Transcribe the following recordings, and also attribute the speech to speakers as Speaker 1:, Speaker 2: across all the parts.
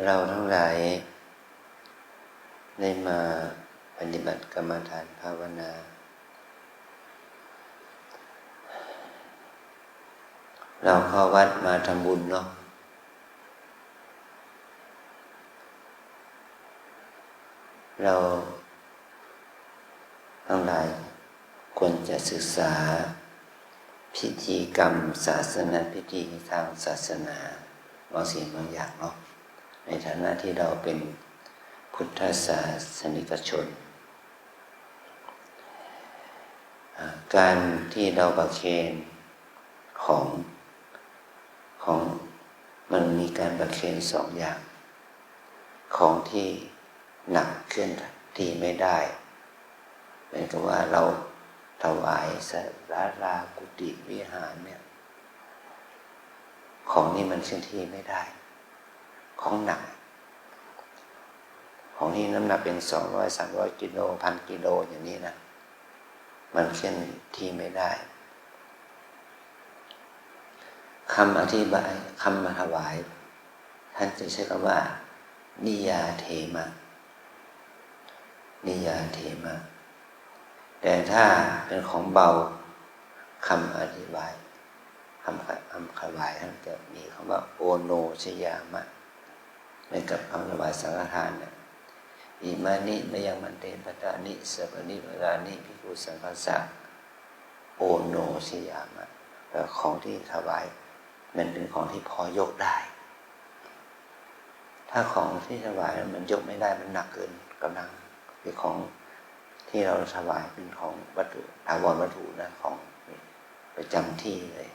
Speaker 1: เราทั้งหลายได้มาปฏิบัติกรรมฐานภาวนาเราเข้าวัดมาทำบุญเนาะเราทั้งหลายควรจะศึกษาพิธีกรรมศาสนาพิธีทางศาสนาบางสิ่งบางอย่างเนาะในฐานะที่เราเป็นพุทธศาสนิกชนการที่เราประเคนของมันมีการประเคนสองอย่างของที่หนักเคลื่อนที่ไม่ได้เหมือนกับว่าเราถวายศาลากุฏิวิหารเนี่ยของนี่มันเคลื่อนที่ไม่ได้ของหนักของที่น้ำหนักเป็น200-300 กิโล1,000 กิโลอย่างนี้นะมันเคลื่อนที่ไม่ได้คำอธิบายคำมาถวายท่านจะใช้คำว่านิยาเทมะนิยาเทมะแต่ถ้าเป็นของเบาคำอธิบายคำถวายท่านจะมีคำว่าโอโนชยามะเหมือนกับคำถวายสังฆทานเนี่ยอิมานิมยังมันเตปตานิสัพนิปรานิภิกขุสังฆสะโอโนชยามะแล้วของที่ถวายมันเป็นของที่พอยกได้ถ้าของที่ถวายมันยกไม่ได้มันหนักเกินกำลังคือของที่เราถวายเป็นของวัตถุถาวรวัตถุนะของประจำที่เลย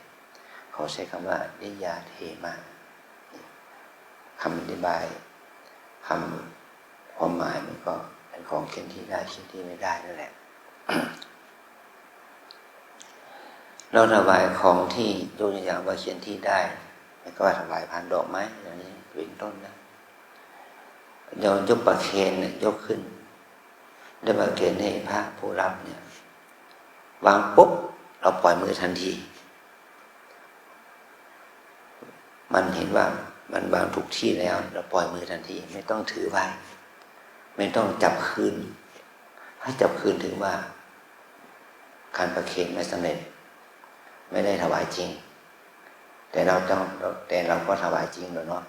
Speaker 1: เขาใช้คำว่านิยาเทมะคำอธิบายคำความหมายมันก็เป็นของเคลื่อนที่ได้เคลื่อนที่ไม่ได้นั่นแหละเราถวายของที่ยกตัวอย่างว่าเคลื่อนที่ได้แล้วก็ถวายพันดอกไม้อย่างนี้เป็นต้นนะเรายกประเคนเนี่ยยกขึ้นได้ประเคนให้พระผู้รับเนี่ยวางปุ๊บเราปล่อยมือทันทีมันเห็นว่ามันวางถูกที่แล้วเราปล่อยมือทันทีไม่ต้องถือไว้ไม่ต้องจับคืนให้จับคืนถึงว่าการประเคนไม่สำเร็จไม่ได้ถวายจริงแต่เราก็ถวายจริงแล้วเนาะ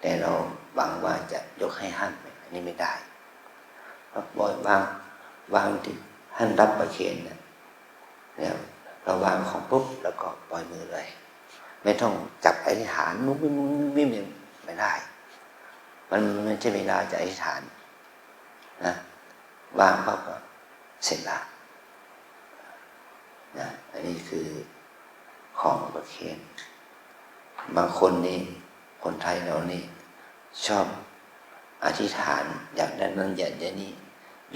Speaker 1: แต่เราหวังว่าจะยกให้ท่านอันนี้ไม่ได้เราปล่อยวางที่ท่านรับประเคนเนี่ยเราวางของปุ๊บแล้วก็ปล่อยมือเลยไม่ต้องจับอธิษฐานนุ๊กไม่ได้มันไม่ใช่เวลาจะอธิษฐานนะวางปั๊บก็เสร็จละนะอันนี้คือของประเคนบางคนนี่คนไทยเรานี่ชอบอธิษฐานอยากนั้นอยากนี้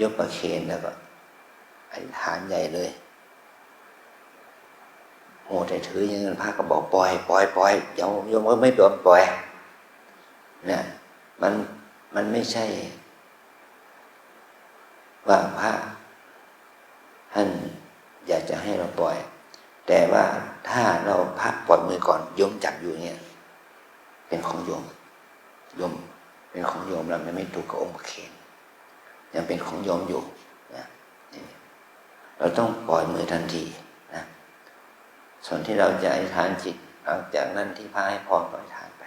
Speaker 1: ยกประเคนแล้วก็อธิษฐานใหญ่เลยโหแต่ถืออย่างนั้นพระก็บอกปล่อยโยมก็ไม่ยอมปล่อยเนี่ยมันไม่ใช่ว่าพระท่านอยากจะให้เราปล่อยแต่ว่าถ้าเราพระปล่อยมือก่อนโยมจับอยู่เนี่ยเป็นของโยมเป็นของโยมเราไม่ถูกกับองค์เคนยังเป็นของโยมอยู่นะเราต้องปล่อยมือทันทีนะส่วนที่เราจะอธิษฐานจิตหลังจากนั้นที่พระให้พรก็อธิษฐานไป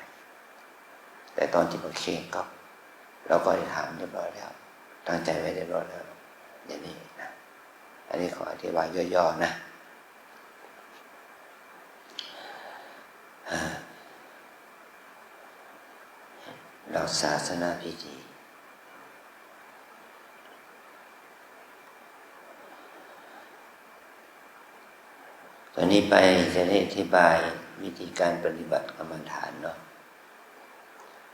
Speaker 1: แต่ตอนจิตประเคนก็เราก็อธิษฐานเรียบร้อยแล้วตั้งใจไว้เรียบร้อยแล้วอย่างนี้นะอันนี้ขออธิบายย่อๆนะเราศาสนาพิธีตอนนี้ไปจะได้อธิบายวิธีการปฏิบัติกรรมฐานเนาะ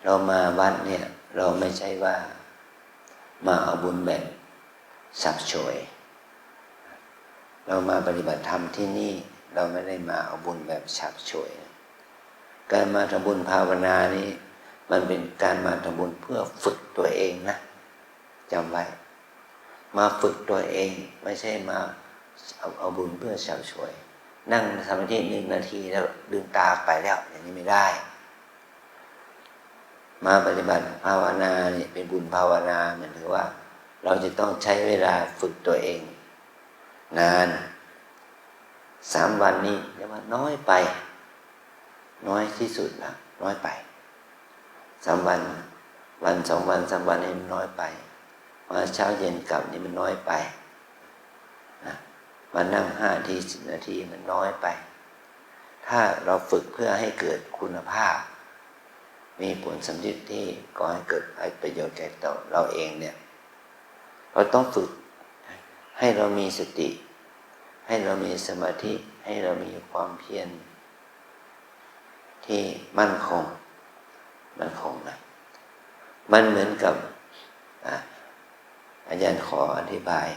Speaker 1: เรามาวัดเนี่ยเราไม่ใช่ว่ามาเอาบุญแบบสับโฉยเรามาปฏิบัติธรรมที่นี่เราไม่ได้มาเอาบุญแบบฉับฉวยการมาทำบุญภาวนานี้มันเป็นการมาทำบุญเพื่อฝึกตัวเองนะจำไว้มาฝึกตัวเองไม่ใช่มาเอาบุญเพื่อฉับฉวยนั่งสมาธิ1 นาทีแล้วลืมตาไปแล้วอย่างนี้ไม่ได้ มาปฏิบัติภาวนาเนี่ยเป็นบุญภาวนาหมายถึงว่าเราจะต้องใช้เวลาฝึกตัวเองนาน3 วันนี้เรียกว่าน้อยไปน้อยที่สุดละน้อยไป3 วันวัน2 วัน3 วันนี่มันน้อยไปมาเช้าเย็นกลับนี่มันน้อยไปนะมานั่ง5 นาที10 นาทีมันน้อยไปถ้าเราฝึกเพื่อให้เกิดคุณภาพมีผลสำเร็จที่ก่อให้เกิดประโยชน์แก่ตัวเราเองเนี่ยเราต้องฝึกให้เรามีสติให้เรามีสมาธิให้เรามีความเพียรที่มั่นคงนะมันเหมือนกับอาจารย์ขออธิบาย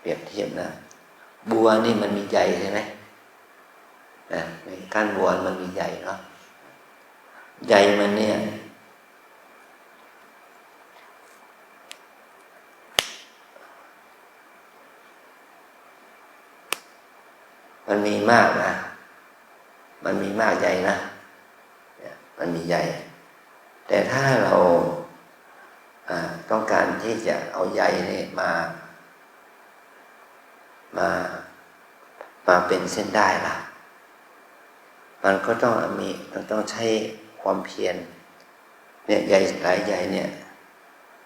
Speaker 1: เปรียบเทียบนะบัวนี่มันมีใยใช่ไหมในก้านบัวมันมีใยเนาะใยมันเนี่ยมันมีมากนะมันมีมากใยนะมันมีใยแต่ถ้าเราต้องการที่จะเอาใยนี่มาเป็นเส้นได้ล่ะมันก็ต้องใช้ความเพียรเนี่ยใยหลายใยเนี่ย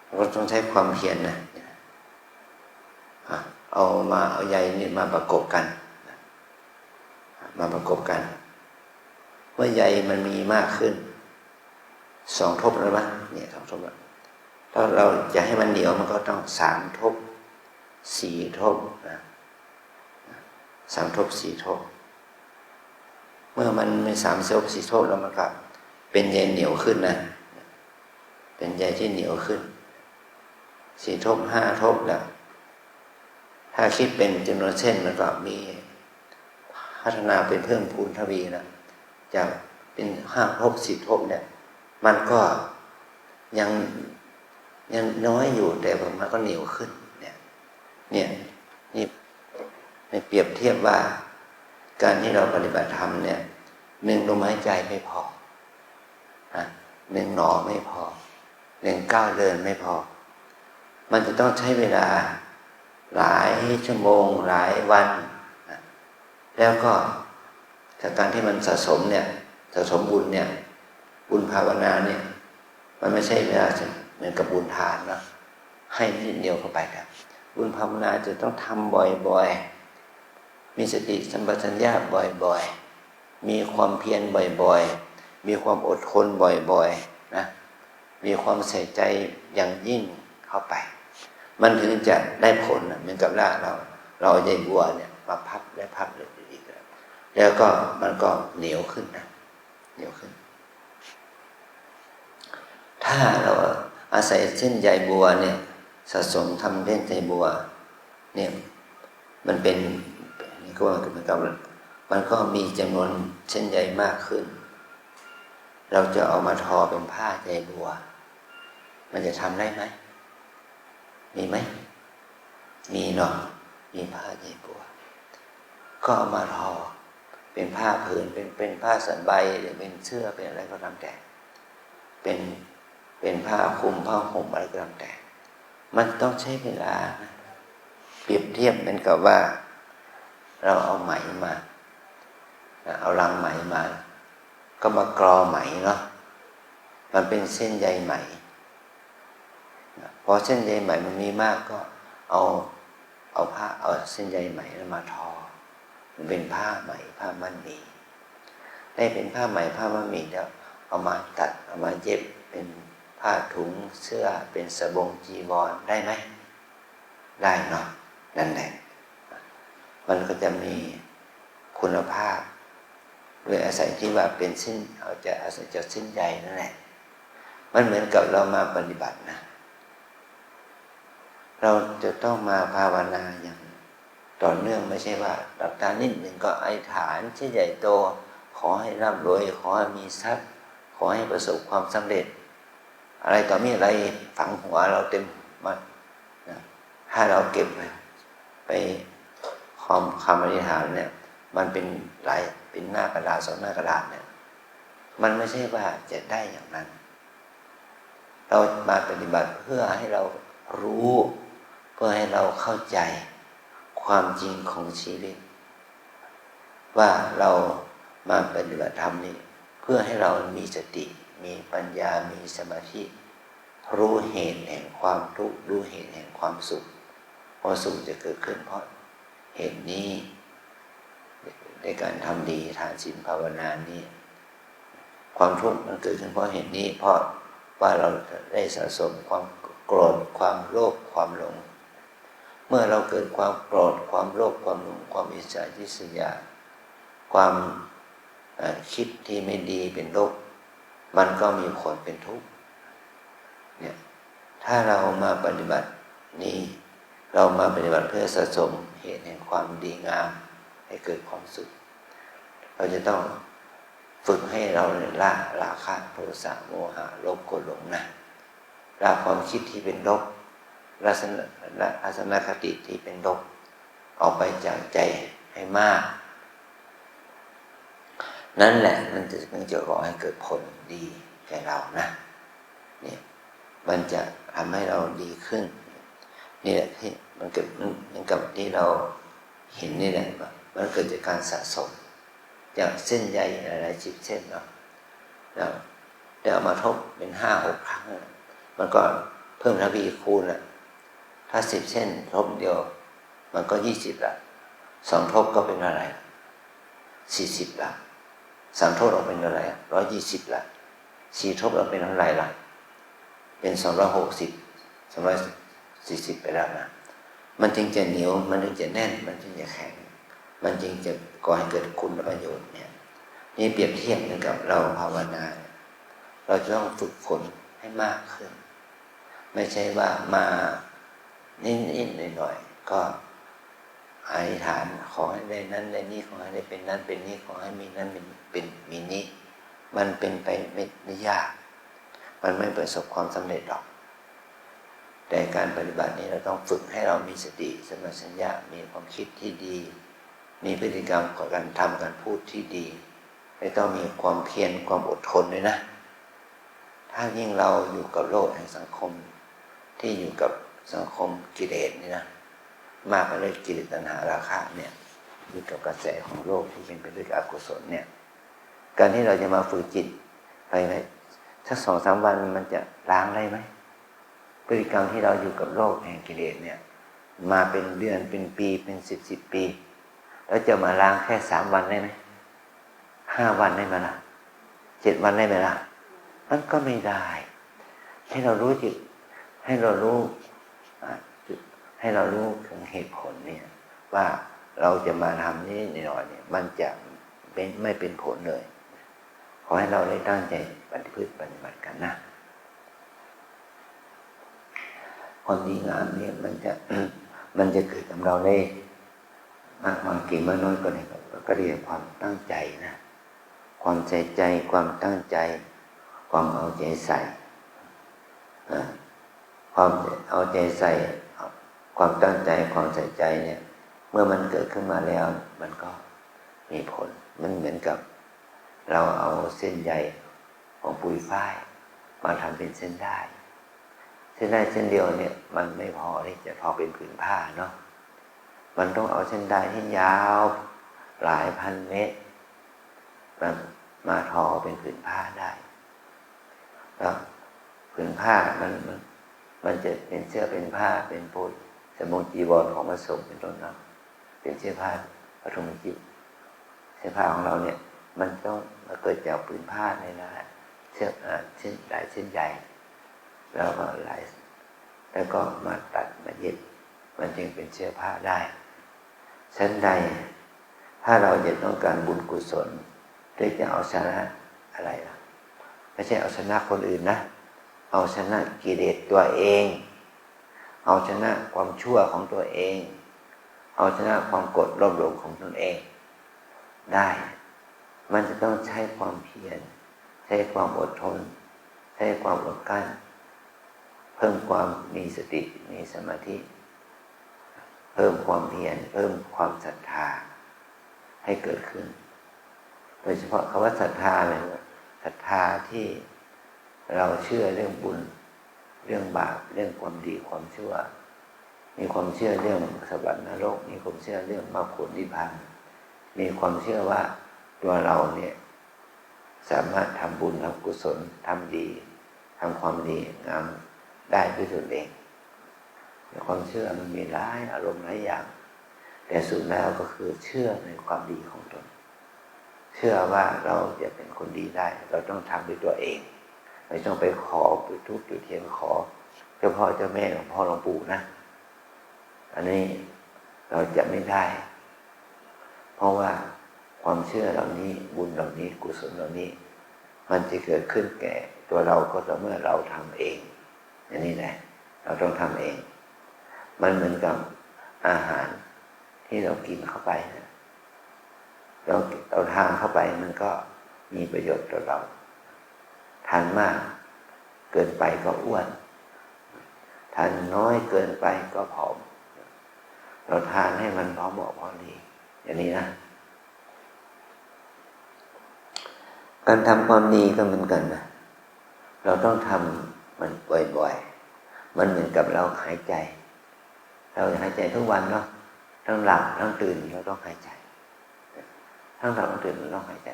Speaker 1: มันก็ต้องใช้ความเพียรนะเอาใยนี่มาประกบกันเมื่อใยมันมีมากขึ้น2 ทบแล้วมั้ยเนี่ย2 ทบแล้วถ้าเราจะให้มันเหนียวมันก็ต้อง3 ทบ4 ทบนะ3 ทบ4 ทบเมื่อมันมี3 ทบ4 ทบแล้วมันก็เป็นใยเหนียวขึ้นนะเป็นใยที่เหนียวขึ้น4 ทบ5 ทบแล้วถ้าคิดเป็นจำนวนเส้นมันก็มีพัฒนาเป็นเพิ่มพูนทวีนะจากเป็น5 ทบ10 ทบเนี่ยมันก็ยังน้อยอยู่แต่มันก็เหนียวขึ้นเนี่ยนี่เปรียบเทียบว่าการที่เราปฏิบัติธรรมเนี่ย1 ลมหายใจไม่พอ1 หนอไม่พอ1 ก้าวเดินไม่พอมันจะต้องใช้เวลาหลายชั่วโมงหลายวันแล้วก็จากการที่มันสะสมบุญเนี่ยบุญภาวนาเนี่ยมันไม่ใช่เวลาเหมือนกับบุญทานนะให้นิดเดียวเข้าไปครับบุญภาวนาจะต้องทำบ่อยๆมีสติสัมปชัญญะบ่อยๆมีความเพียรบ่อยๆมีความอดทนบ่อยๆนะมีความใส่ใจอย่างยิ่งเข้าไปมันถึงจะได้ผลเหมือนกับเราใยบัวเนี่ยมาพับเลยอีกแล้วก็มันก็เหนียวขึ้นนะเหนียวขึ้นถ้าเราอาศัยเส้นใยบัวเนี่ยสะสมทำเส้นใยบัวเนี่ยมันเป็นนี่ก็ว่าเหมือนกับมันก็มีจำนวนเส้นใยมากขึ้นเราจะเอามาทอเป็นผ้าใยบัวมันจะทำได้ไหมมีไหมมีเนาะมีผ้าใยบัวก็เอามาทอเป็นผ้าผืนเป็นผ้าสันใบหรือเป็นเสื้อเป็นอะไรก็ตามแต่เป็นผ้าคลุมผ้าห่มอะไรก็ตามแต่มันต้องใช้เวลานะเปรียบเทียบเป็นกับว่าเราเอาไหมมาเอารังไหมมาก็มากรอไหมเนาะมันเป็นเส้นใยไหมพอเส้นใยไหมมันมีมากก็เอาเส้นใยไหมมาทอมันเป็นผ้าไหมผ้ามัดหมี่ได้เป็นผ้าไหมผ้ามัดหมี่แล้วเอามาตัดเอามาเย็บเป็นผ้าถุงเสื้อเป็นสบงจีวรได้ไหมได้เนาะนั่นแหละมันก็จะมีคุณภาพโดยอาศัยที่ว่าเป็นเส้นอาศัยจากเส้นใยนั่นแหละมันเหมือนกับเรามาปฏิบัตินะเราจะต้องมาภาวนาอย่างต่อเนื่องไม่ใช่ว่าหลับตานิดหนึ่งก็อธิษฐานที่ใหญ่โตขอให้ร่ำรวยขอให้มีทรัพย์ขอให้ประสบความสำเร็จอะไรต่อมีอะไรฝังหัวเราเต็มมาถ้าเราเก็บไปคำอธิษฐานเนี่ยมันเป็นหน้ากระดาษ2 หน้ากระดาษเนี่ย มันไม่ใช่ว่าจะได้อย่างนั้นเรามาปฏิบัติเพื่อให้เรารู้เพื่อให้เราเข้าใจความจริงของชีวิตว่าเรามาปฏิบัติธรรมนี้เพื่อให้เรามีสติมีปัญญามีสมาธิรู้เหตุแห่งความทุกข์รู้เหตุแห่งความสุขเพราะสุขจะเกิดขึ้นเพราะเหตุนี้ในการทำดีทานศีลภาวนานี้ความทุกข์มันเกิดขึ้นเพราะเหตุนี้เพราะว่าเราได้สะสมความโกรธความโลภความหลงเมื่อเราเกิดความโกรธความโลภความหลงความอิจฉาริษยาความคิดที่ไม่ดีเป็นโรคมันก็มีผลเป็นทุกข์เนี่ยถ้าเรามาปฏิบัตินี้เรามาปฏิบัติเพื่อสะสมเหตุแห่งความดีงามให้เกิดความสุขเราจะต้องฝึกให้เราละราคะโทสะโมหะโลภโกรธหลงนะละความคิดที่เป็นลบละทัศนคติที่เป็นลบออกไปจากใจให้มากนั่นแหละมันจะก่อให้เกิดผลดีแก่เรานะเนี่ยมันจะทำให้เราดีขึ้นนี่แหละที่มันเกิดเหมือนกับที่เราเห็นนี่แหละมันเกิดจากการสะสมจากเส้นใยอะไร10 เส้นเนาะแล้วเอามาทบเป็น5-6 ครั้งมันก็เพิ่มทวีคูณละถ้า10 เส้นทบเดียวมันก็20ละ2 ทบก็เป็นอะไร40ละ3 ทบออกเป็นอะไร120ละ4 ทบออกเป็นเท่าไหร่ละเป็น260 240ไปแล้วนะมันจึงจะเหนียวมันจึงจะแน่นมันจึงจะแข็งมันจึงจะก่อให้เกิดคุณประโยชน์เนี่ยนี่เปรียบเทียบกับเราภาวนาเราจะต้องฝึกฝนให้มากขึ้นไม่ใช่ว่ามานิดๆหน่อยๆก็อธิษฐานขอให้ได้นั้นได้นี้ขอให้ได้เป็นนั้นเป็นนี้ขอให้มีนั้นเป็นมีนี้มันเป็นไปไม่ยากมันไม่ประสบความสำเร็จหรอกแต่การปฏิบัตินี้เราต้องฝึกให้เรามีสติสัมปชัญญะมีความคิดที่ดีมีพฤติกรรมการทำการพูดที่ดีไม่ต้องมีความเพียรความอดทนด้วยนะถ้ายิ่งเราอยู่กับโลกแห่งสังคมที่อยู่กับสังคมกิเลสนี่นะมากไปด้วยกิเลสตัณหาราคะเนี่ยอยู่กับกระแสของโลกที่เป็นไปด้วยอกุศลเนี่ยการที่เราจะมาฝึกจิตไปสัก2-3 วันมันจะล้างได้ไหมพฤติกรรมที่เราอยู่กับโลกแห่งกิเลสเนี่ยมาเป็นเดือนเป็นปีเป็น10 ปีแล้วจะมาล้างแค่3 วันได้ไหม5 วันได้ไหมล่ะ7 วันได้ไหมล่ะมันก็ไม่ได้ให้เรารู้จิตให้เรารู้ถึงเหตุผลเนี่ยว่าเราจะมาทำนี้หน่อยเนี่ยมันจะไม่เป็นผลเลยขอให้เราได้ตั้งใจปฏิบัติกันนะความดีงามเนี่ยมันจะเกิดกับเราได้มากมายกี่มากน้อยก็ได้ก็เรียกความตั้งใจนะความใส่ใจความตั้งใจความเอาใจใส่ความเอาใจใส่ความตั้งใจความใส่ใจเนี่ยเมื่อมันเกิดขึ้นมาแล้วมันก็มีผลมันเหมือนกับเราเอาเส้นใยของปุยฝ้ายมาทำเป็นเส้นได้เส้นเดียวเนี่ยมันไม่พอที่จะทอเป็นผืนผ้าเนาะมันต้องเอาเส้นได้ที่ยาวหลายพันเมตรมาทอเป็นผืนผ้าได้แล้วผืนผ้ามันจะเป็นเสื้อเป็นผ้าเป็นปูนสมงจีวรของพระสงฆ์เป็นต้นนะเป็นเสื้อผ้าปฐมจิตเสื้อผ้าของเราเนี่ยมันต้องมาเกิดจากผืนผ้าในนั้นเส้นหลายเส้นใหญ่แล้วก็หลายแล้วก็มาตัดมาเย็บมันจึงเป็นเสื้อผ้าได้ชั้นใดถ้าเราจะต้องการบุญกุศลด้วยจะเอาชนะอะไรล่ะไม่ใช่เอาชนะคนอื่นนะเอาชนะกิเลสตัวเองเอาชนะความชั่วของตัวเองเอาชนะความโกรธโลภหลงของตนเองได้มันจะต้องใช้ความเพียรใช้ความอดทนใช้ความอดกลั้นเพิ่มความมีสติมีสมาธิเพิ่มความเพียรเพิ่มความศรัทธาให้เกิดขึ้นโดยเฉพาะคำว่าศรัทธาเลยศ ศรัทธาที่เราเชื่อเรื่องบุญเรื่องบาปเรื่องความดีความชั่วมีความเชื่อเรื่องสวรรค์นรกมีความเชื่อเรื่องมรรคผลนิพพานมีความเชื่อว่าตัวเราเนี่ยสามารถทำบุญทำกุศลทำดีทำความดีงามได้ด้วยตนเองความเชื่อมันมีหลายอารมณ์หลายอย่างแต่สุดแล้วก็คือเชื่อในความดีของตนเชื่อว่าเราจะเป็นคนดีได้เราต้องทำด้วยตัวเองไม่ต้องไปขอไปทุบจุดเทียนขอเจ้าพ่อเจ้าแม่หลวงพ่อหลวงปู่นะอันนี้เราจะไม่ได้เพราะว่าความเชื่อเหล่านี้บุญเหล่านี้กุศลเหล่านี้มันจะเกิดขึ้นแก่ตัวเราก็ต่อเมื่อเราทำเองอย่างนี้แหละเราต้องทำเองมันเหมือนกับอาหารที่เรากินเข้าไปนะเราทานเข้าไปมันก็มีประโยชน์ต่อเราทานมากเกินไปก็อ้วนทานน้อยเกินไปก็ผอมเราทานให้มันพอเหมาะพอดีอย่างนี้นะการทำความดีก็เหมือนกันนะเราต้องทำมันบ่อยๆมันเหมือนกับเราหายใจเราหายใจทุกวันเนาะทั้งหลับทั้งตื่นเราต้องหายใจทั้งหลับทั้งตื่นเราต้องหายใจ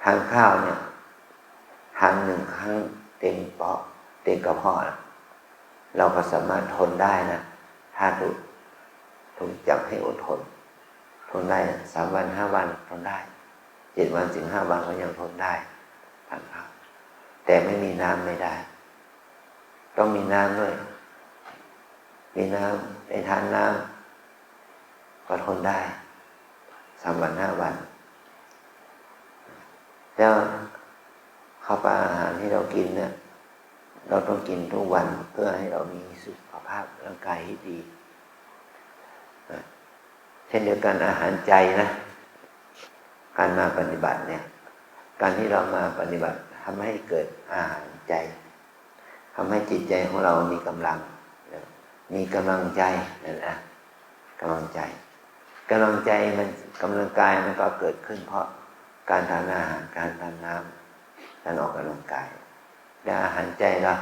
Speaker 1: ทานข้าวเนี่ยทาน1 ครั้งเต็มกระเพาะเราก็สามารถทนได้นะถ้าถูกจับให้อดทนได้3 วัน 5 วันทนได้7 วันถึง 5 วันก็ยังทนได้ทานข้าวแต่ไม่มีน้ำไม่ได้ต้องมีน้ำด้วยมีน้ำในทานน้ำก็ทนได้3 วัน 5 วันแล้วข้าวปลาอาหารที่เรากินเนี่ยเราต้องกินทุกวันเพื่อให้เรามีสุขภาพร่างกายที่ดีเช่นเดียวกันอาหารใจนะการมาปฏิบัติเนี่ยการที่เรามาปฏิบัติทำให้เกิดอาหารใจทำให้จิตใจของเรามีกำลังใจนั่นนะกำลังใจมันกำลังกายมันก็เกิดขึ้นเพราะการทานอาหารการทานน้ำการออกกำลังกายและอาหารใจเรา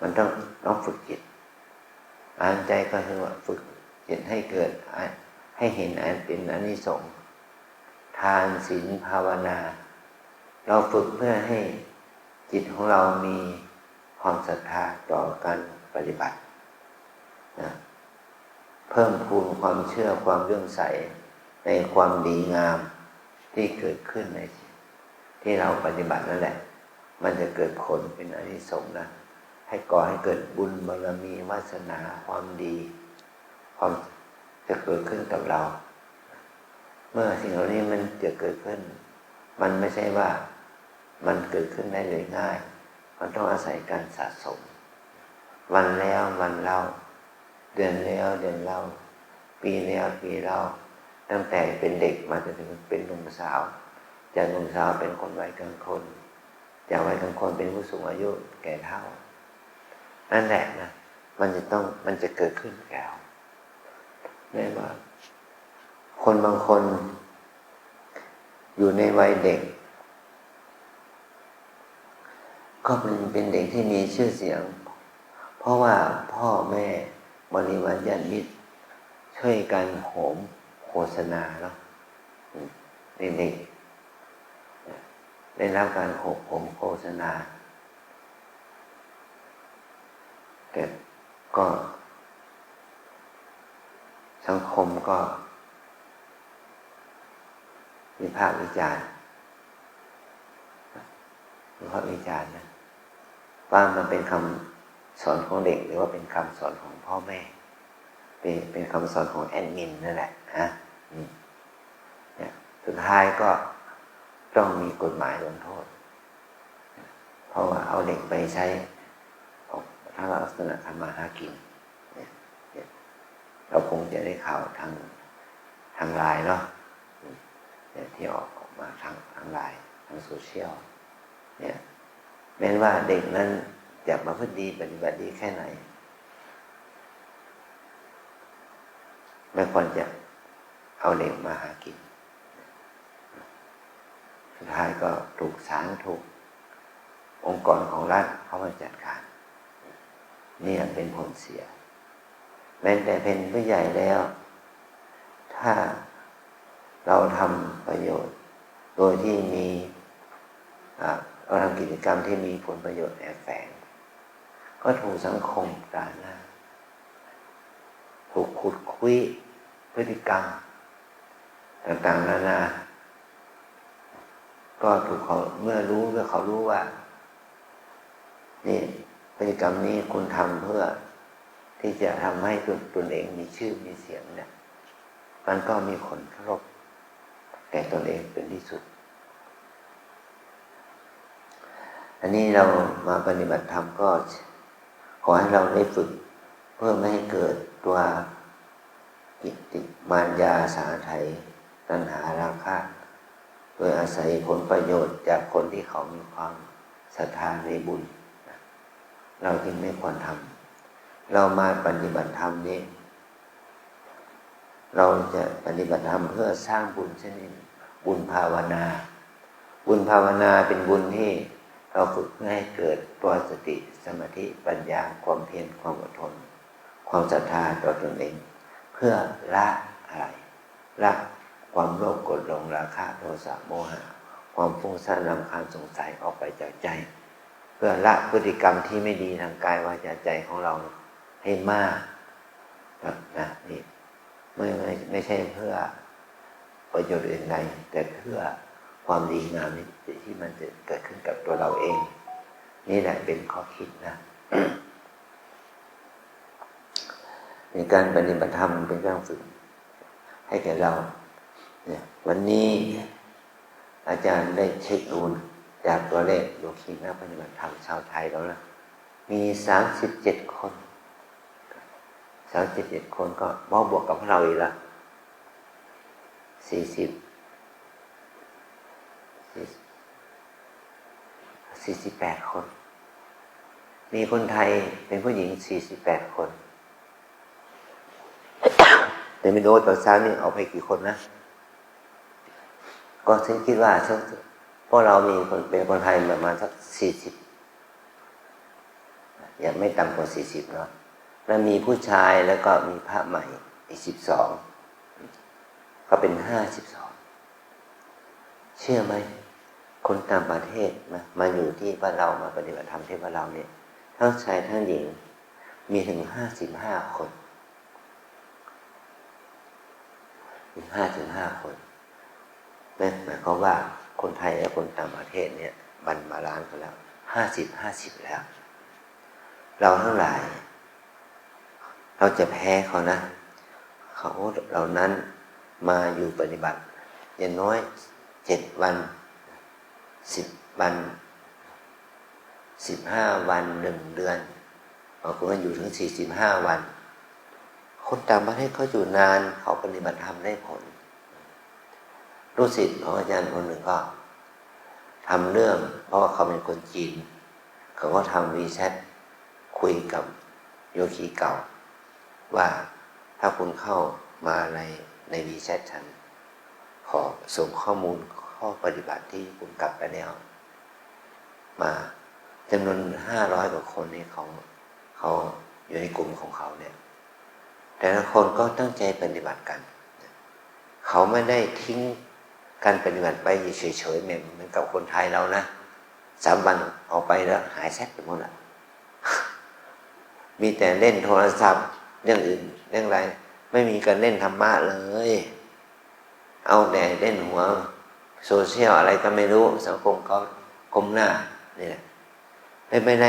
Speaker 1: มันต้องฝึกจิตอาหารใจก็คือว่าฝึกจิตให้เกิดให้เห็นเป็นอานิสงส์ทานศีลภาวนาเราฝึกเพื่อให้จิตของเรามีความศรัทธาต่อการปฏิบัตินะเพิ่มพูนความเชื่อความเลื่อมใสในความดีงามที่เกิดขึ้นในที่เราปฏิบัตินั่นแหละมันจะเกิดผลเป็นอานิสงส์นะให้ก่อให้เกิดบุญบารมีวาสนาความดีความจะเกิดขึ้นกับเราเมื่อสิ่งเหล่านี้มันจะเกิดขึ้นมันไม่ใช่ว่ามันเกิดขึ้นได้เลยง่ายมันต้องอาศัยการสะสมวันแล้ววันเล่าเดือนแล้วเดือนเล่าปีแล้วปีเล่าตั้งแต่เป็นเด็กมาจนถึงเป็นหนุ่มสาวจากหนุ่มสาวเป็นคนวัยกลางคนจากวัยกลางคนเป็นผู้สูงอายุแก่เฒ่านั่นแหละนะมันจะเกิดขึ้นแก่เราไม่ว่าคนบางคนอยู่ในวัยเด็กก็เป็นเด็กที่มีชื่อเสียงเพราะว่าพ่อแม่บริวารญาติมิตรช่วยกันโหมโฆษณาเนาะเด็กๆได้รับการโหมโฆษณาแต่ก็สังคมก็วิพากษ์วิจารณ์นะว่ามันเป็นคำสอนของเด็กหรือว่าเป็นคำสอนของพ่อแม่เป็นคำสอนของแอดมินนั่นแหละฮะเนี่ยสุดท้ายก็ต้องมีกฎหมายลงโทษเพราะว่าเอาเด็กไปใช้ถ้าลักษณะทำมาหากินเนี่ยเราคงจะได้ข่าวทางไลน์เนาะที่ออกมาทางไลน์ทางโซเชียลเนี่ยแม้ว่าเด็กนั้นจะมาพฤติดีปฏิบัติดีแค่ไหนไม่ควรจะเอาเด็กมาหากิน สุดท้ายก็ถูกศาลถูกองค์กรของรัฐเข้ามาจัดการนี่เป็นผลเสียแม้แต่เป็นผู้ใหญ่แล้วถ้าเราทำประโยชน์โดยที่มีเราทำกิจกรรมที่มีผลประโยชน์แอบแฝงก็ถูกสังคมด่าหน้าถูกขุดคุยพฤติกรรมต่างๆนานาก็ถูกเขาเมื่อเขารู้ว่านี่พฤติกรรมนี้คุณทำเพื่อที่จะทำให้ตนเองมีชื่อมีเสียงเนี่ยมันก็มีผลกระทบแก่ตนเองเป็นที่สุดอันนี้เรามาปฏิบัติธรรมก็ขอให้เราได้ฝึกเพื่อไม่ให้เกิดตัวกิเลสมารยาสาไถตัณหาราคะโดยอาศัยผลประโยชน์จากคนที่เขามีความศรัทธาในบุญเราจึงไม่ควรทำเรามาปฏิบัติธรรมนี้เราจะปฏิบัติธรรมเพื่อสร้างบุญชนิดบุญภาวนาบุญภาวนาเป็นบุญที่เราฝึกเพื่อให้เกิดตัวสติสมาธิปัญญาความเพียรความอดทนความศรัทธาต่อตนเองเพื่อละอะไรละความโลภโกรธหลงราคะโทสะโมหะความฟุ้งซ่านรำคาญสงสัยออกไปจากใจเพื่อละพฤติกรรมที่ไม่ดีทางกายวาจาใจของเราให้มากนะนี่ไม่ใช่เพื่อประโยชน์อื่นใดแต่เพื่อความดีงามที่มันจะเกิดขึ้นกับตัวเราเองนี่แหละเป็นข้อคิดนะ ในการปฏิบัติธรรมเป็นการฝึกให้แก่เราเนี่ยวันนี้อาจารย์ได้เช็คดูจากตัวเลขโยคีนักปฏิบัติธรรมชาวไทยแล้วนะมี37 คน37 คนก็บวกกับพวกเราอีกละ48 คนมีคนไทยเป็นผู้หญิง48 คนแต่ไม่รู้ตอนเช้านี่เอาไปกี่คนนะก็ฉันคิดว่าพวกเรามีคนเป็นคนไทยประมาณสัก40อย่าไม่ต่ำกว่า40เนาะแล้วมีผู้ชายแล้วก็มีพระใหม่อีก12ก็เป็น52เชื่อไหมคนต่างประเทศมาอยู่ที่บ้านเรามาปฏิบัติธรรมที่บ้านเราเนี่ยทั้งชายทั้งหญิงมีถึง55 คนมี55 คนนั่นหมายความว่าคนไทยและคนต่างประเทศเนี่ยบันบาลานซ์กันแล้ว50-50แล้วเราทั้งหลายเราจะแพ้เขานะเขาเหล่านั้นมาอยู่ปฏิบัติอย่างน้อย7 วัน10 วัน15 วัน1 เดือนบางคนก็อยู่ถึง45 วันคนต่างประเทศเขาอยู่นานเขาปฏิบัติธรรมได้ผลลูกศิษย์ของอาจารย์คนหนึ่งก็ทำเรื่องเพราะว่าเขาเป็นคนจีนเขาก็ทำวีแชทคุยกับโยคีเก่าว่าถ้าคุณเข้ามาในวีแชทฉันขอส่งข้อมูลข้อปฏิบัติที่คุณกลับไปแล้วมาจำนวน500 กว่าคนนี่เขาอยู่ในกลุ่มของเขาเนี่ยแต่ละคนก็ตั้งใจปฏิบัติกันเขาไม่ได้ทิ้งการปฏิบัติไปเฉยๆเหมือนกับคนไทยเรานะ3 วันออกไปแล้วหายแซ่บไปหมดละมีแต่เล่นโทรศัพท์เรื่องอื่นเรื่องอะไรไม่มีการเล่นธรรมะเลยเอาแต่เล่นหัวโซเชียลอะไรก็ไม่รู้สังคมก็ก้มหน้านี่แหละไม่ไ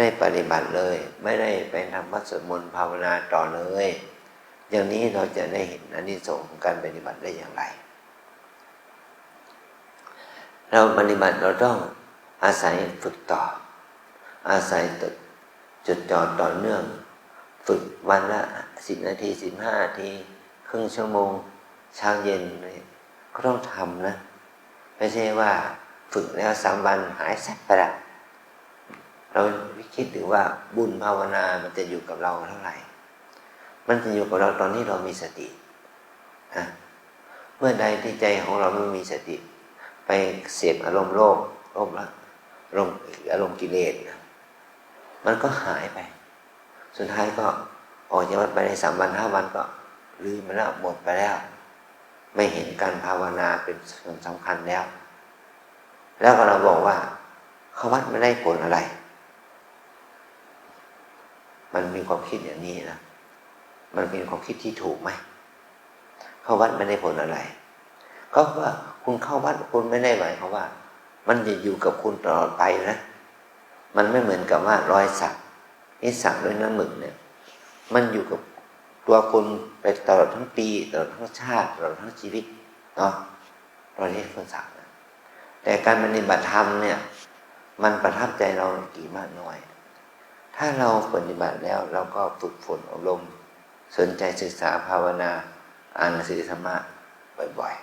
Speaker 1: ด้ปฏิบัติเลยไม่ได้ไปทำวัดสวดมนต์ภาวนาต่อเลยอย่างนี้เราจะได้เห็นอานิสงส์ของการปฏิบัติได้อย่างไรเราปฏิบัติเราต้องอาศัยฝึกต่ออาศัยจดจ่อต่อเนื่องฝึกวันละ10 นาที15 นาทีครึ่งชั่วโมงเช้าเย็นเลยก็ต้องทำนะไม่ใช่ว่าฝึกแล้ว3 วันหายแซ่บไปละเราคิดดูว่าบุญภาวนามันจะอยู่กับเราเท่าไหร่มันจะอยู่กับเราตอนที่เรามีสตินะเมื่อใดที่ใจของเราไม่มีสติ ไปเสพอารมณ์โลภแล้วอารมณ์กิเลสมันก็หายไปสุดท้ายก็ออกจากวัดไปใน3 วัน 5 วันก็ลืมไปแล้วหมดไปแล้วไม่เห็นการภาวนาเป็นส่วนสำคัญแล้วแล้วก็เราบอกว่าเข้าวัดไม่ได้ผลอะไรมันมีความคิดอย่างนี้นะมันเป็นความคิดที่ถูกไหมเข้าวัดไม่ได้ผลอะไรก็ว่าคุณเข้าวัดคุณไม่ได้หมายความว่ามันจะอยู่กับคุณตลอดไปนะมันไม่เหมือนกับว่ารอยสักนี่สักด้วยน้ำหมึกเนี่ยมันอยู่กับตัวคุณไปตลอดทั้งปีตลอดทั้งชาติตลอดทั้งชีวิตเนาะตอนนี้คนสักนะแต่การปฏิบัติธรรมเนี่ยมันประทับใจเรากี่มากน้อยถ้าเราปฏิบัติแล้วเราก็ฝึกฝนอบรมสนใจศึกษาภาวนาอ่านหนังสือธรรมะบ่อย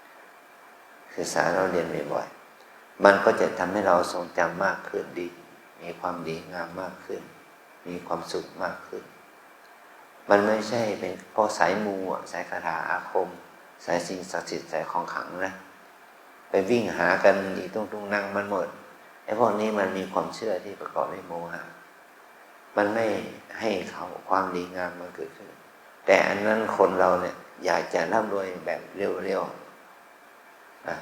Speaker 1: ๆศึกษาเราเรียนบ่อยๆมันก็จะทำให้เราทรงจำมากขึ้นดีมีความดีงามมากขึ้นมีความสุขมากขึ้นมันไม่ใช่เป็นเพราะสายมูสายคาถาอาคมสายสิ่งศักดิ์สิทธิ์สายของขลังนะไปวิ่งหากันอีกตุ้งนั่งมันหมดไอ้พวกนี้มันมีความเชื่อที่ประกอบด้วยโมหะมันไม่ให้เขาความดีงามมันเกิดขึ้นแต่อันนั้นคนเราเนี่ยอยากจะร่ำรวยแบบเร็วๆนะ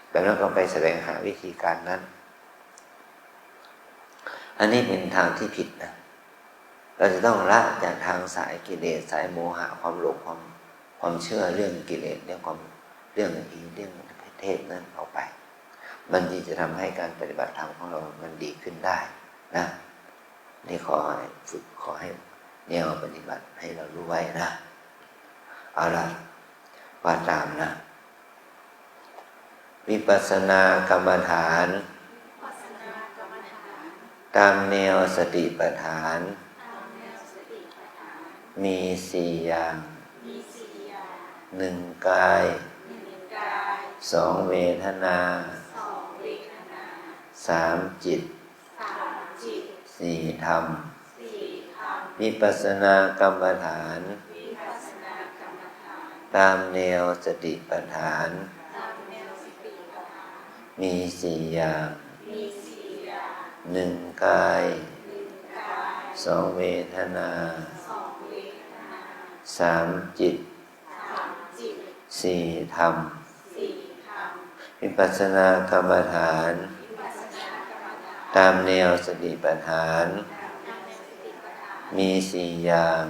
Speaker 1: แบบนั้นก็ไปแสวงหาวิธีการนั้นอันนี้เป็นทางที่ผิดนะเราจะต้องละจากทางสายกิเลสสายโมหะความหลงความเชื่อเรื่องกิเลสเรื่องอีเรื่องเทศนั้นออกไปมันจะทำให้การปฏิบัติธรรมของเรามันดีขึ้นได้นะนี่ขอให้ฝึกขอให้แนวปฏิบัติให้เรารู้ไว้นะเอาล่ะว่าตามนะวิปัสสนากรรมฐานตามแนวสติปัฏฐานมี4 อย่าง1 กาย2 เวทนา3 จิต4 ธรรมวิปัสสนากรรมฐานตามแนวสติปัฏฐานมี4 อย่าง1 กาย2 เวทนา3 จิต4 ธรรมวิปัสสนากรรมฐานตามแนวสติปัฏฐานมี4 อย่าง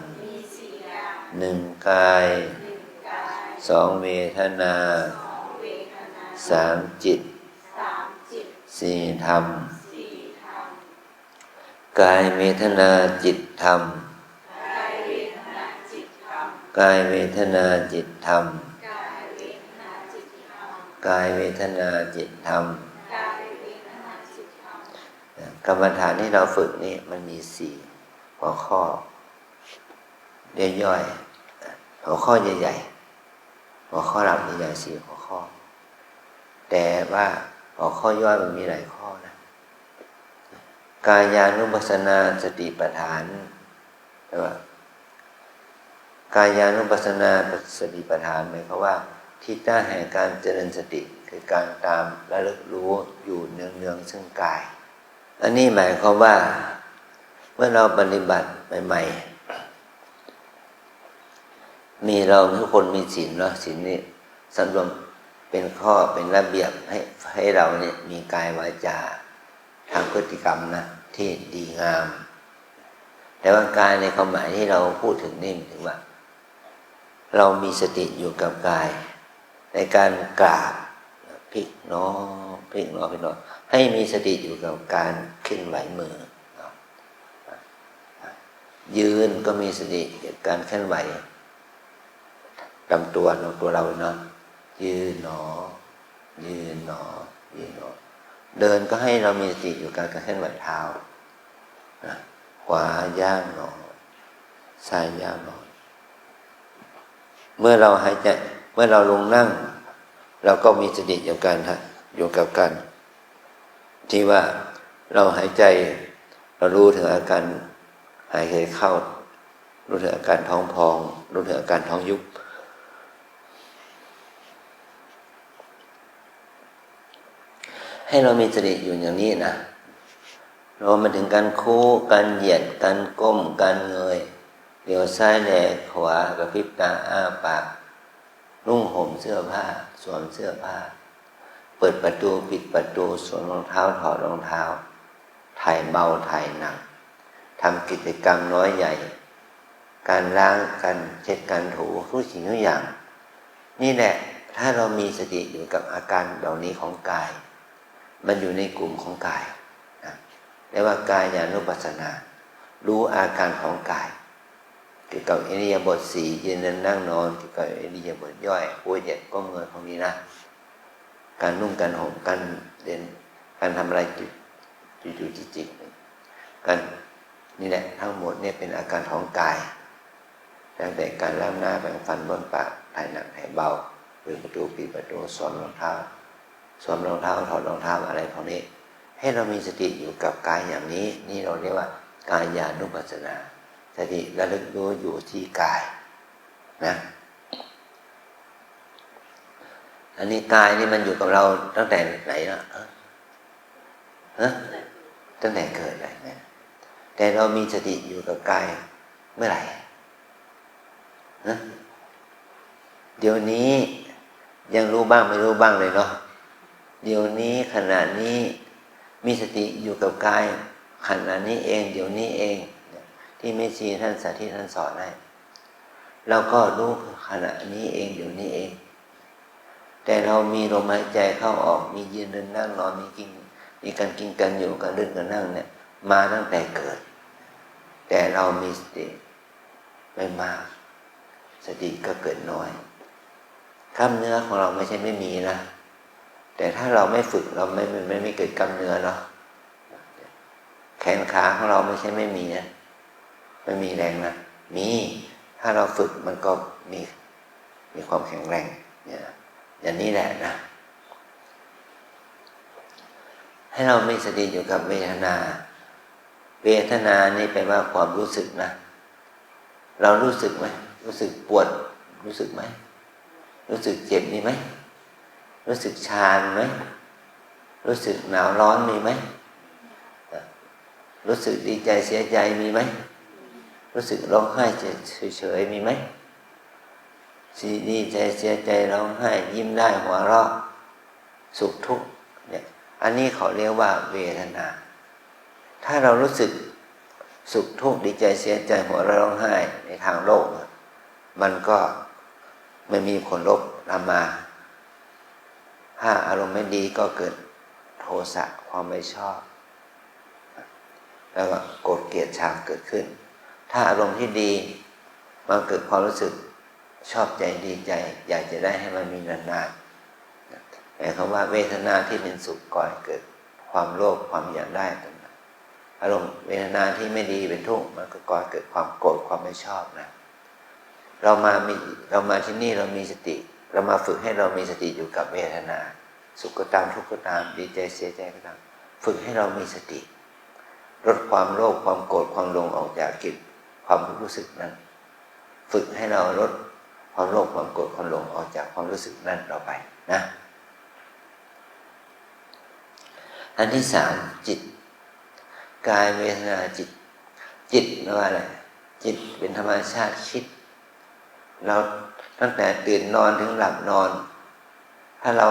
Speaker 1: 1 กาย2 เวทนา3 จิต4 ธรรมกายเวทนาจิตธรรมกายเวทนาจิตธรรมกายเวทนาจิตธรรมกรรมฐานที่เราฝึกนี่มันมี4 หัวข้อย่อยๆหัวข้อใหญ่ๆหัวข้อหลักใหญ่ๆ4 หัวข้อแต่ว่าหัวข้อย่อยมันมีหลายข้อนะกายานุปัสสนาสติปัฏฐานใช่ป่ะกายานุปัสสนาสติปัฏฐานหมายความว่าที่ตั้งแห่งการเจริญสติคือการตามระลึกรู้อยู่เนืองๆซึ่งกายอันนี้หมายความว่าเมื่อเราปฏิบัติใหม่ๆมีเราทุกคนมีศีลเนาะศีลนี่สำรวมเป็นข้อเป็นระเบียบให้เราเนี่ยมีกายวาจาทางพฤติกรรมนะที่ดีงามแต่ว่ากายในความหมายที่เราพูดถึงนี่ถึงว่าเรามีสติอยู่กับกายในการกราบพลิกหนอพลิกหนอพลิกหนอให้มีสติอยู่กับการเคลื่อนไหวมือยืนก็มีสติกับการเคลื่อนไหวลำตัวเราเนาะยืนหนอยืนหนอยืนหนอเดินก็ให้เรามีสติอยู่กับการเคลื่อนไหวเท้าขวาย่างหนอซ้ายย่างหนอเมื่อเราหายใจเมื่อเราลงนั่งเราก็มีสติอยู่กับการที่ว่าเราหายใจเรารู้ถึงอาการหายใจเข้ารู้ถึงอาการท้องพองรู้ถึงอาการท้องยุบ ให้เรามีสติอยู่อย่างนี้นะรวมมาถึงการคู่การเหยียดการก้มการเงยเลี้ยวซ้ายแลขวากระพริบตาอ้าปากนุ่งห่มเสื้อผ้าสวมเสื้อผ้าเปิดประตูปิดประตูสวมรองเท้าถอดรองเท้าถ่ายเบาถ่ายหนักทำกิจกรรมน้อยใหญ่การล้างการเช็ดการถูทุกสิ่งทุกอย่างนี่แหละถ้าเรามีสติอยู่กับอาการเหล่านี้ของกายมันอยู่ในกลุ่มของกายนะเรียกว่ากายานุปัสสนารู้อาการของกายเกี่ยวกับอิริยาบถสี่ยืนเดินนั่งนอนเกี่ยวกับอิริยาบถย่อยหัวเหยียดก้มเงยพวกนี้นะการนุ่งการห่มการเดินการทำอะไรจุดจิกกันนี่แหละทั้งหมดเนี่ยเป็นอาการของกายตั้งแต่การล้างหน้าแปรงฟันบ้วนปากถ่ายหนักถ่ายเบาเปิดประตูปิดประตูสวมรองเท้าถอดรองเท้าอะไรพวกนี้ให้เรามีสติอยู่กับกายอย่างนี้นี่เราเรียกว่ากายานุปัสสนาสติระลึกรู้อยู่ที่กายนะอันนี้กายนี่มันอยู่กับเราตั้งแต่ไหนนะตั้งแต่เกิดเลยนะแต่เรามีสติอยู่กับกายเมื่อไหร่เดี๋ยวนี้ยังรู้บ้างไม่รู้บ้างเลยเนาะเดี๋ยวนี้ขณะนี้มีสติอยู่กับกายขณะนี้เองเดี๋ยวนี้เองที่แม่ชีท่านสาธิตท่านสอนให้เราก็รู้ขณะนี้เองเดี๋ยวนี้เองแต่เรามีลมหายใจเข้าออกมียืนเดินนั่งนอนมีการกินกันอยู่การเดินการนั่งเนี่ยมาตั้งแต่เกิดแต่เรามีสติไม่มากสติก็เกิดน้อยกล้ามเนื้อของเราไม่ใช่ไม่มีนะแต่ถ้าเราไม่ฝึกเราไม่เกิดกล้ามเนื้อเนาะแขนขาของเราไม่ใช่ไม่มีนะไม่มีแรงนะมีถ้าเราฝึกมันก็มีความแข็งแรงเนี่ยอย่างนี้แหละนะให้เรามีสติอยู่กับเวทนานี่แปลว่าความรู้สึกนะเรารู้สึกไหมรู้สึกปวดรู้สึกไหมรู้สึกเจ็บมีไหมรู้สึกชาไหมรู้สึกหนาวร้อนมีไหมรู้สึกดีใจเสียใจมีไหมรู้สึกร้องไห้เฉยๆมีไหมดีใจเสียใจร้องไห้ยิ้มได้หัวเราะสุขทุกข์เนี่ยอันนี้เขาเรียกว่าเวทนาถ้าเรารู้สึกสุขทุกข์ดีใจเสียใจหัวเราะร้องไห้ในทางโลกมันก็ไม่มีผลลบตามมาถ้าอารมณ์ไม่ดีก็เกิดโทสะความไม่ชอบแล้วก็โกรธเกลียดชังเกิดขึ้นถ้าอารมณ์ที่ดีมันเกิดความรู้สึกชอบใจดีใจอยากจะได้ให้มันมีนานๆหมายความว่าเวทนาที่เป็นสุขก่อนเกิดความโลภความอยากได้อารมณ์เวทนาที่ไม่ดีเป็นทุกข์มันก็ก่อเกิดความโกรธความไม่ชอบนะเรามาที่นี่เรามีสติเรามาฝึกให้เรามีสติอยู่กับเวทนาสุขก็ตามทุกข์ก็ตามดีใจเสียใจก็ตามฝึกให้เรามีสติลดความโลภความโกรธความหลงออกจากจิตความรู้สึกนั้นฝึกให้เราลดความโลภความโกรธความหลงออกจากความรู้สึกนั้นต่อไปนะอันที่สามจิตกายเวทนาจิตแปลว่าอะไรจิตเป็นธรรมชาติคิดเราตั้งแต่ตื่นนอนถึงหลับนอนถ้าเร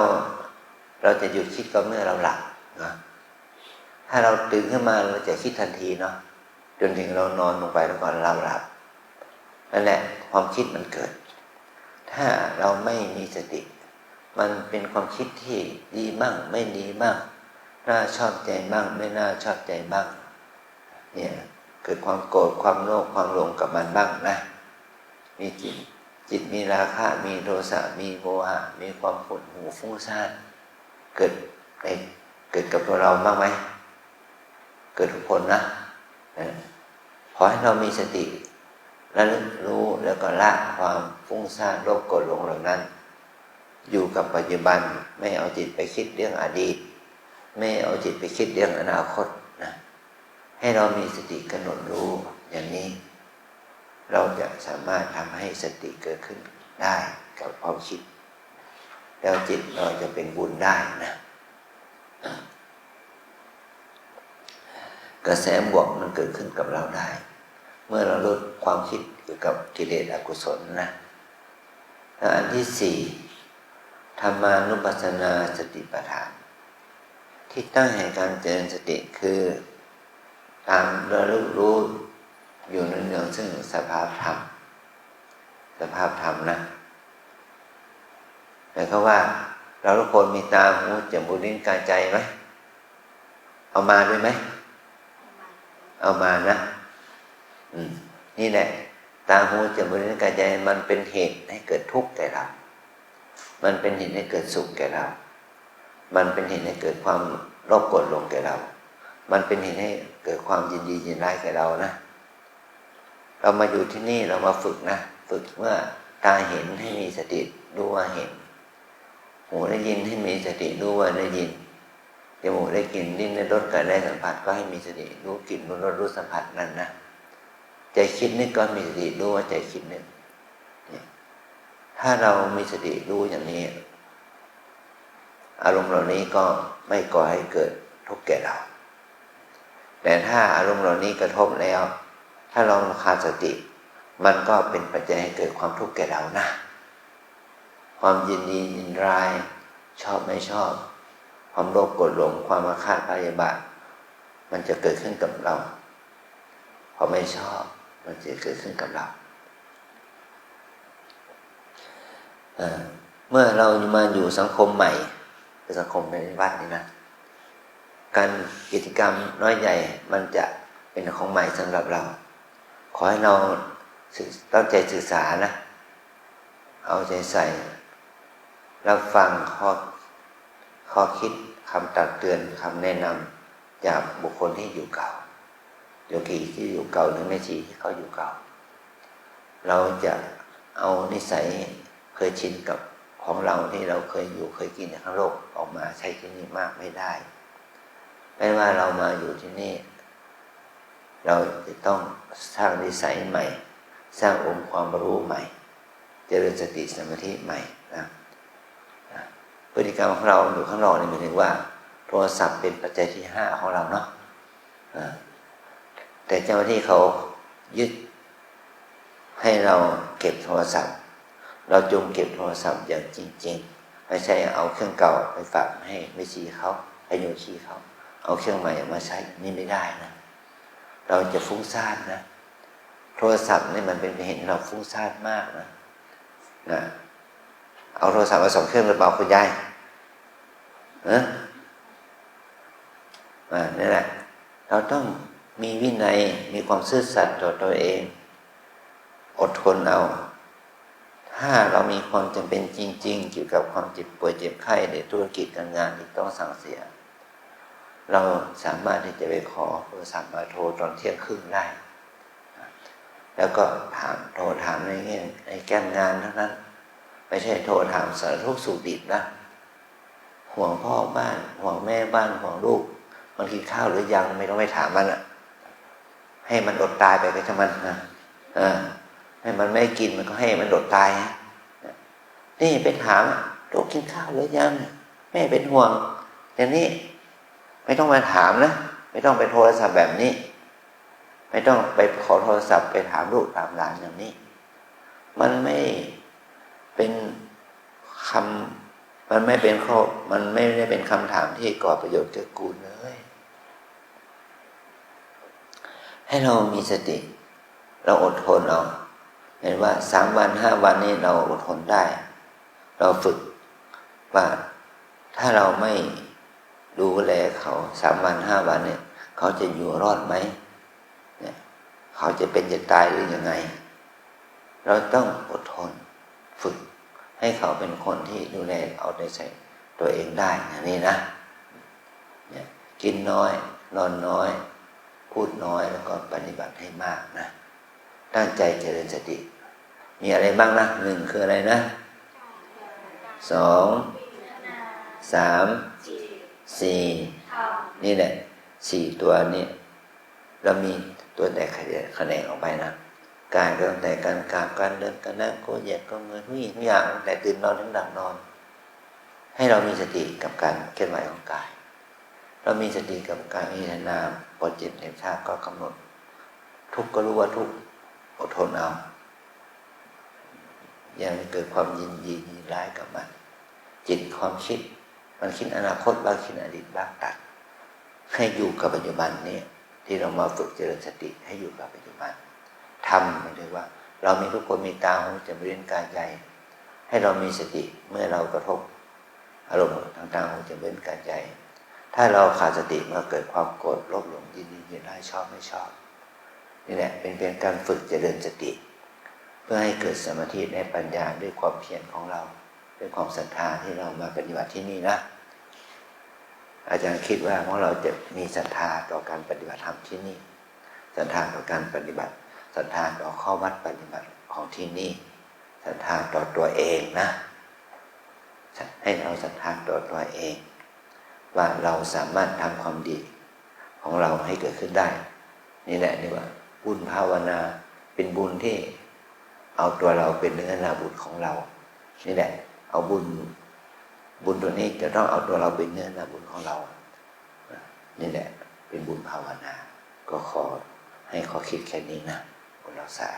Speaker 1: าจะหยุดคิดก็เมื่อเราหลับนะถ้าเราตื่นขึ้นมาเราจะคิดทันทีเนาะจนถึงเรานอนลงไปแล้วก่อนเราหลับนั่นแหละความคิดมันเกิดถ้าเราไม่มีสติมันเป็นความคิดที่ดีบ้างไม่ดีบ้างน่าชอบใจบ้างไม่น่าชอบใจบ้างเนี่ยเกิดความโกรธความโลภความหลงกับมันบ้างนะมีจิตมีราคะมีโทสะมีโมหะมีความปวดหูฟุ้งซ่านเกิดกับตัวเราบ้างไหมเกิดทุกคนนะขอให้เรามีสติระลึกรู้แล้วก็ละความฟุ้งซ่านโลภโกรธหลงเหล่านั้นอยู่กับปัจจุบันไม่เอาจิตไปคิดเรื่องอดีตไม่เอาจิตไปคิดเรื่องอนาคตนะให้เรามีสติกำหนดรู้อย่างนี้เราจะสามารถทำให้สติเกิดขึ้นได้กับความคิดแล้วจิตเราจะเป็นบุญได้นะ กระแสบวกมันเกิดขึ้นกับเราได้เมื่อเราลดความคิดเกี่ยวกับกิเลสอกุศลนะและอันที่สี่ธรรมานุปัสสนาสติปัฏฐานที่ตั้งแห่งการเจริญสติคือตามระลึกรู้อยู่เนืองๆซึ่งสภาพธรรมนะหมายความว่าเราทุกคนมีตาหูจมูกลิ้นกายใจไหมเอามาด้วยไหมเอามานะนี่แหละตาหูจมูกลิ้นกายใจมันเป็นเหตุให้เกิดทุกข์แก่เรามันเป็นเหตุให้เกิดสุขแก่เรามันเป็นเหตุให้เกิดความโลภโกรธหลงแก่เรามันเป็นเหตุให้เกิดความยินดียินร้ายแก่เรานะเรามาอยู่ที่นี่เรามาฝึกนะฝึกเมื่อตาเห็นให้มีสติรู้ว่าเห็นหูได้ยินให้มีสติรู้ว่าได้ยินจมูกได้กลิ่นลิ้นได้รสกายได้สัมผัสก็ให้มีสติรู้กลิ่นรู้รสรู้สัมผัสนั่นนะใจคิดนึกก็มีสติรู้ว่าใจคิดนึกถ้าเรามีสติรู้อย่างนี้อารมณ์เหล่านี้ก็ไม่ก่อให้เกิดทุกข์แก่เราแต่ถ้าอารมณ์เหล่านี้กระทบแล้วถ้าเราขาดสติมันก็เป็นปัจจัยให้เกิดความทุกข์แก่เรานะความยินดียินร้ายชอบไม่ชอบความโลภโกรธหลงความอาฆาตพยาบาทมันจะเกิดขึ้นกับเราพอไม่ชอบมันจะเกิดขึ้นกับเราเมื่อเรามาอยู่สังคมใหม่คือสังคมในวัดนี่นะการกิจกรรมน้อยใหญ่มันจะเป็นของใหม่สำหรับเราขอให้เราตั้งใจศึกษานะเอาใจใส่รับฟังข้อคิดคำตักเตือนคำแนะนำจากบุคคลที่อยู่เก่าโยคีที่อยู่เก่าหรือแม่ชีที่เขาอยู่เก่าเราจะเอานิสัยเคยชินกับของเราที่เราเคยอยู่เคยกินในทั้งโลกออกมาใช้ที่นี่มากไม่ได้ไม่ว่าเรามาอยู่ที่นี่เราจะต้องสร้างนิสัยใหม่สร้างองค์ความรู้ใหม่เจริญสติสมาธิใหม่นะพฤติกรรมของเราอยู่ข้างนอกนี่หมายถึงว่าโทรศัพท์เป็นปัจจัยที่ห้าของเราเนาะแต่เจ้าหน้าที่เขายึดให้เราเก็บโทรศัพท์เราจงเก็บโทรศัพท์อย่างจริงๆไม่ใช่เอาเครื่องเก่าไปฝากให้แม่ชีเขาให้โยชีเขาเอาเครื่องใหม่มาใช้นี่ไม่ได้นะเราจะฟุ้งซ่านนะโทรศัพท์นี่มันเป็นเหตุให้เราฟุ้งซ่านมากนะเอาโทรศัพท์มา2 เครื่องหรือเปล่าคุณยายนี่แหละเราต้องมีวินัยมีความซื่อสัตย์ต่อตัวเองอดทนเอาถ้าเรามีความจำเป็นจริงๆเกี่ยวกับความเจ็บป่วยเจ็บไข้ในธุรกิจการงานที่ต้องสั่งเสียเราสามารถที่จะไปขอโทรศัพท์มาโทรตอนเที่ยงครึ่งได้แล้วก็โทรถามในแก้งานเท่านั้นไม่ใช่โทรถามสารทุกข์สุขดิบนะห่วงพ่อบ้านห่วงแม่บ้านห่วงลูกมันกินข้าวหรือยังไม่ต้องไปถามมันให้มันอดตายไปก็ช่างมันนะให้มันไม่กินมันก็ให้มันอดตายนี่ไปถามลูกกินข้าวหรือยังแม่เป็นห่วงอย่างนี้ไม่ต้องมาถามนะไม่ต้องไปโทรศัพท์แบบนี้ไม่ต้องไปขอโทรศัพท์ไปถามลูกถามหลานอย่างนี้มันไม่เป็นคำมันไม่เป็นข้อมันไม่ได้เป็นคำถามที่ก่อประโยชน์เกิดกูลเลยให้เรามีสติเราอดทนเอาเห็นว่า3 วัน 5 วันนี้เราอดทนได้เราฝึกว่าถ้าเราไม่ดูแลเขา3 วัน 5 วันเนี่ยเขาจะอยู่รอดไหมเนี่ยเขาจะเป็นจะตายหรือยังไงเราต้องอดทนฝึกให้เขาเป็นคนที่ดูแลเอาใจใส่ตัวเองได้อย่างนี้นะเนี่ยกินน้อยนอนน้อยพูดน้อยแล้วก็ปฏิบัติให้มากนะตั้งใจเจริญสติมีอะไรบ้างนะ1คืออะไรนะ2 3 4นี่แหละ4ตัวนี้เรามีตัวแตกแขนงออกไปนะการก็ตั้งแต่การกราบการเดินการนั่งก็เหยียดก็เงยทุกอย่างตั้งแต่ตื่นนอนถึงหลับนอนให้เรามีสติกับการเคลื่อนไหวของกายเรามีสติกับการพิจารณา พอเจ็บเหน็บชาก็กำหนดทุกข์ก็รู้ว่าทุกข์อดทนเอายังเกิดความยินดียินร้ายกับมันจิตความคิดมันคิดอนาคตบ้างคิดอดีตบ้างตัดให้อยู่กับปัจจุบันนี้ที่เรามาฝึกเจริญสติให้อยู่กับปัจจุบันทำมันเลยว่าเรามีทุกคนมีตาหูจมูกลิ้นกายใจให้เรามีสติเมื่อเรากระทบอารมณ์ทางตาหูจมูกลิ้นกายใจถ้าเราขาดสติมาเกิดความโกรธโลภหลงยินดียินร้ายชอบไม่ชอบนี่แหละเป็นเพียงการฝึกเจริญสติเพื่อให้เกิดสมาธิในปัญญาด้วยความเพียรของเราด้วยความศรัทธาที่เรามาปฏิบัติที่นี่นะอาจารย์คิดว่าเพราะเราจะมีศรัทธาต่อการปฏิบัติธรรมที่นี่ศรัทธาต่อการปฏิบัติศรัทธาต่อข้อวัดปฏิบัติของที่นี่ศรัทธาต่อตัวเองนะให้เราศรัทธาต่อตัวเองว่าเราสามารถทำความดีของเราให้เกิดขึ้นได้นี่แหละนี่ว่าบุญภาวนาเป็นบุญที่เอาตัวเราเป็นเนื้อนาบุญของเรานี่แหละเอาบุญตัวนี้จะต้องเอาตัวเราเป็นเนื้อนาบุญของเรานี่แหละเป็นบุญภาวนาก็ขอให้ข้อคิดแค่นี้นะคุณรักษา